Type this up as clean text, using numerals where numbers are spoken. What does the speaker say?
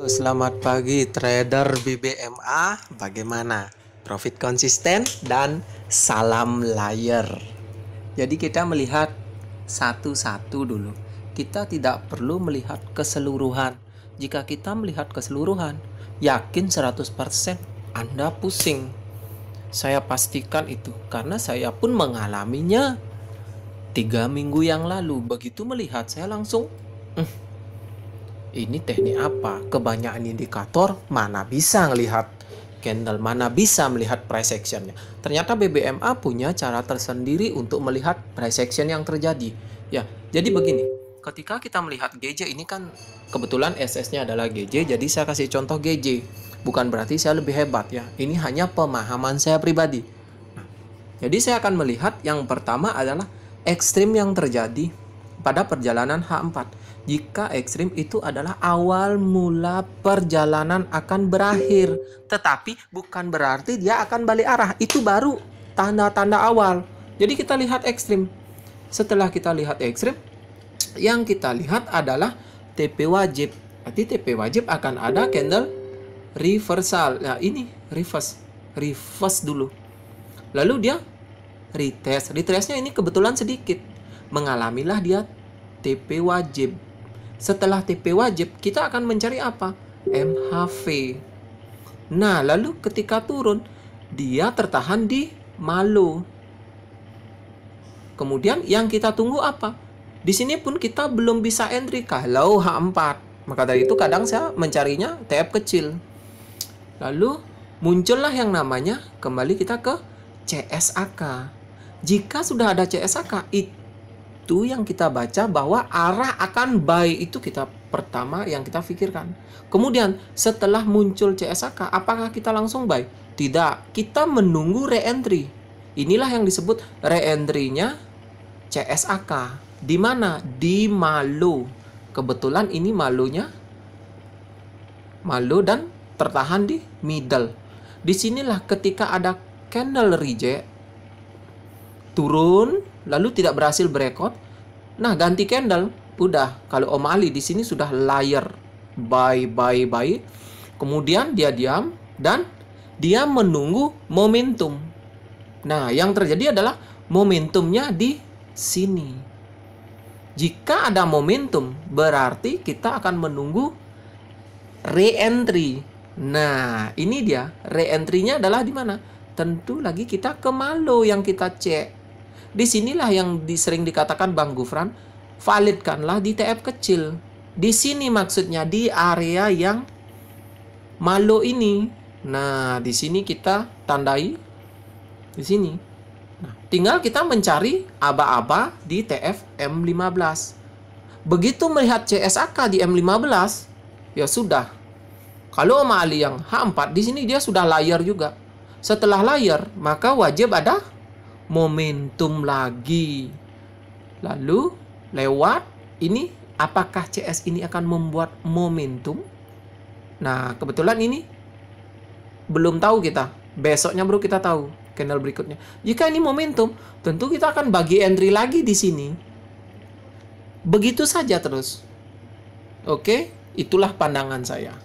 Selamat pagi trader BBMA. Bagaimana? Profit konsisten dan salam layar. Jadi kita melihat satu-satu dulu. Kita tidak perlu melihat keseluruhan. Jika kita melihat keseluruhan, yakin 100% Anda pusing. Saya pastikan itu karena saya pun mengalaminya 3 minggu yang lalu. Begitu melihat saya langsung ini teknik apa? Kebanyakan indikator mana bisa melihat candle, mana bisa melihat price actionnya. Ternyata BBMA punya cara tersendiri untuk melihat price action yang terjadi. Ya, jadi begini. Ketika kita melihat GJ ini kan kebetulan SS-nya adalah GJ, jadi saya kasih contoh GJ. Bukan berarti saya lebih hebat ya. Ini hanya pemahaman saya pribadi. Nah, jadi saya akan melihat yang pertama adalah ekstrim yang terjadi pada perjalanan H4. Jika ekstrim itu adalah awal mula perjalanan akan berakhir, tetapi bukan berarti dia akan balik arah. Itu baru tanda-tanda awal. Jadi kita lihat ekstrim. Setelah kita lihat ekstrim, yang kita lihat adalah TP wajib. Berarti TP wajib akan ada candle reversal. Nah, ini reverse dulu. Lalu dia retest. Retestnya ini kebetulan sedikit. Mengalamilah dia TP wajib. Setelah TP wajib, kita akan mencari apa? MHV. Nah, lalu ketika turun, dia tertahan di malo. Kemudian yang kita tunggu apa? Di sini pun kita belum bisa entry kalau H4. Maka dari itu kadang saya mencarinya TF kecil. Lalu muncullah yang namanya, kembali kita ke CSAK. Jika sudah ada CSAK, itu yang kita baca bahwa arah akan buy, itu kita pertama yang kita pikirkan. Kemudian setelah muncul CSAK, apakah kita langsung buy? Tidak, kita menunggu re-entry. Inilah yang disebut re-entry-nya CSAK. Di mana? Di malo. Kebetulan ini malonya malo dan tertahan di middle. Disinilah ketika ada candle reject, turun, lalu tidak berhasil breakout. Nah, ganti candle. Udah, kalau Om Ali di sini sudah layar buy. Kemudian dia diam dan dia menunggu momentum. Nah, yang terjadi adalah momentumnya di sini. Jika ada momentum, berarti kita akan menunggu re-entry. Nah, ini dia. Re-entry-nya adalah di mana? Tentu lagi kita ke malo yang kita cek. Disinilah yang sering dikatakan Bang Gufran, validkanlah di TF kecil. Di sini maksudnya di area yang malo ini. Nah, di sini kita tandai di sini. Nah, tinggal kita mencari aba-aba di TF M15. Begitu melihat CSAK di M15, ya sudah. Kalau Om Ali yang H4 di sini dia sudah layar juga. Setelah layar, maka wajib ada momentum lagi. Lalu lewat ini, apakah CS ini akan membuat momentum? Nah, kebetulan ini belum tahu kita. Besoknya baru kita tahu candle berikutnya. Jika ini momentum, tentu kita akan bagi entry lagi di sini. Begitu saja terus. Oke, itulah pandangan saya.